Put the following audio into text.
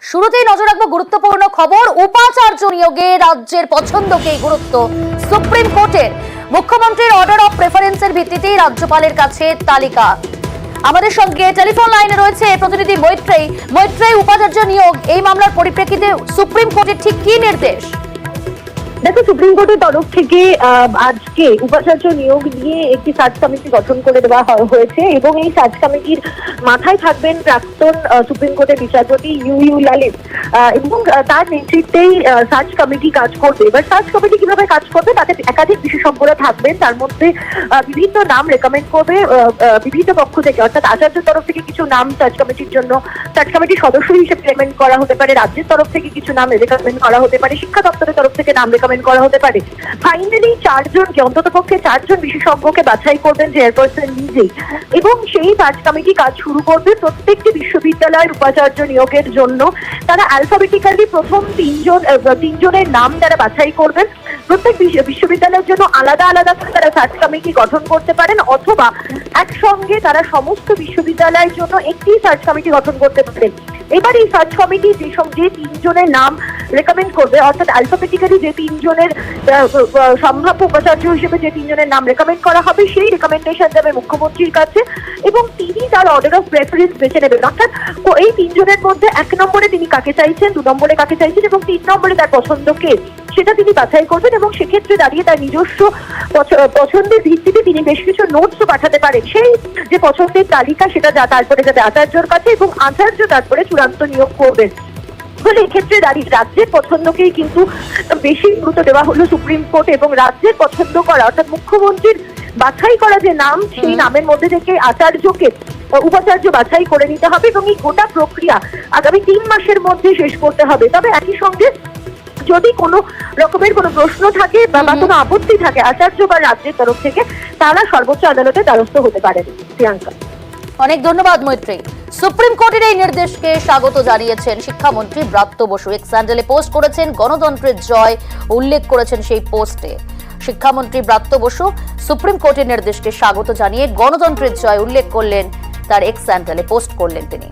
শুরুতেই নজর রাখবো গুরুত্বপূর্ণ খবর। উপাচার্য নিয়োগে রাজ্যের পছন্দকেই গুরুত্ব সুপ্রিম কোর্টের। মুখ্যমন্ত্রীর অর্ডার অফ প্রেফারেন্সের ভিত্তিতেই রাজ্যপালের কাছে তালিকা। আমাদের সঙ্গে টেলিফোন লাইনে রয়েছে প্রতিনিধি মৈত্রেয়ী। উপাচার্য নিয়োগ এই মামলার পরিপ্রেক্ষিতে সুপ্রিম কোর্টের ঠিক কি নির্দেশ? দেখো, সুপ্রিম কোর্টের তরফ থেকে আজকে উপাচার্য নিয়োগ নিয়ে একটি সার্চ কমিটি গঠন করে দেওয়া হয়েছে এবং এই সার্চ কমিটির মাথায় থাকবেন প্রাক্তন সুপ্রিম কোর্টের বিচারপতি ইউ লালিত এবং তার নেতৃত্বেই সার্চ কমিটি কাজ করবে। এবার সার্চ কমিটি কিভাবে কাজ করবে, তাতে একাধিক বিশেষজ্ঞরা থাকবেন। তার মধ্যে বিভিন্ন নাম রেকমেন্ড করবে বিভিন্ন পক্ষ থেকে, অর্থাৎ আচার্যের তরফ থেকে কিছু নাম সার্চ কমিটির জন্য সার্চ কমিটির সদস্য হিসেবে রেকমেন্ড করা হতে পারে, রাজ্যের তরফ থেকে কিছু নাম রেকমেন্ড করা হতে পারে, শিক্ষা দপ্তরের তরফ থেকে নাম রেকমেন্ড করা হতে পারে। ফাইনালি অন্ততপক্ষে 4 জন বিশেষজ্ঞকে বাছাই করবেন চেয়ারপারসন নিজেই এবং সেই সার্চ কমিটি কাজ শুরু করবে প্রত্যেকটি বিশ্ববিদ্যালয়ের উপাচার্য নিয়োগের জন্য। তারা অ্যালফাবেটিক্যালি প্রথম 3 জনের নাম তারা বাছাই করবেন। প্রত্যেক বিশ্ববিদ্যালয়ের জন্য আলাদা আলাদা তারা সার্চ কমিটি গঠন করতে পারেন, অথবা একসঙ্গে তারা সমস্ত বিশ্ববিদ্যালয়ের জন্য একটি সার্চ কমিটি গঠন করতে পারেন। এবার এই সার্চ কমিটি যে 3 জনের নাম রেকমেন্ড করবে, অর্থাৎ অ্যালফাবেটিক্যালি যে 3 জনের সম্ভাব্য উপাচার্য হিসেবে যে 3 জনের নাম রেকমেন্ড করা হবে, সেই রেকমেন্ডেশন যাবে মুখ্যমন্ত্রীর কাছে এবং তিনি তার অর্ডার অফ প্রেফারেন্স বেছে নেবেন। অর্থাৎ এই 3 জনের মধ্যে 1 নম্বরে তিনি কাকে চাইছেন, 2 নম্বরে কাকে চাইছেন এবং 3 নম্বরে তার পছন্দ কে, সেটা তিনি বাছাই করবেন এবং সেক্ষেত্রে দাঁড়িয়ে তার নিজস্ব পছন্দের ভিত্তিতে তিনি বেশ কিছু নোটসও পাঠাতে পারেন। সেই যে পছন্দের তালিকা সেটা তারপরে যাবে আচার্যর কাছে এবং আচার্য তারপরে চূড়ান্ত নিয়োগ করবেন। ফলে এক্ষেত্রে দাঁড়িয়ে রাজ্যের পছন্দকেই কিন্তু বেশি গুরুত্ব দেওয়া হলো সুপ্রিম কোর্ট এবং রাজ্যের পছন্দ করা, অর্থাৎ মুখ্যমন্ত্রীর বাছাই করা যে নাম, সেই নামের মধ্যে থেকে আচার্যকে উপাচার্য বাছাই করে নিতে হবে এবং এই গোটা প্রক্রিয়া আগামী 3 মাসের মধ্যে শেষ করতে হবে। তবে একই সঙ্গে যদি কোনো রকমের কোনো প্রশ্ন থাকে বা কোনো আপত্তি থাকে আচার্য বা রাজ্যের তরফ থেকে, তারা সর্বোচ্চ আদালতে দ্বারস্থ হতে পারেন। প্রিয়াঙ্কা, অনেক ধন্যবাদ মৈত্রেয়ী। সুপ্রিম কোর্টের এই নির্দেশকে স্বাগত জানিয়েছেন শিক্ষামন্ত্রী ব্রাত্য বসু। এক্স হ্যান্ডেলে পোস্ট করেছেন গণতন্ত্রের জয়, উল্লেখ করেছেন সেই পোস্টে। শিক্ষামন্ত্রী ব্রাত্য বসু সুপ্রিম কোর্টের নির্দেশকে স্বাগত জানিয়ে গণতন্ত্রের জয় উল্লেখ করলেন, তার এক্স হ্যান্ডেলে পোস্ট করলেন তিনি।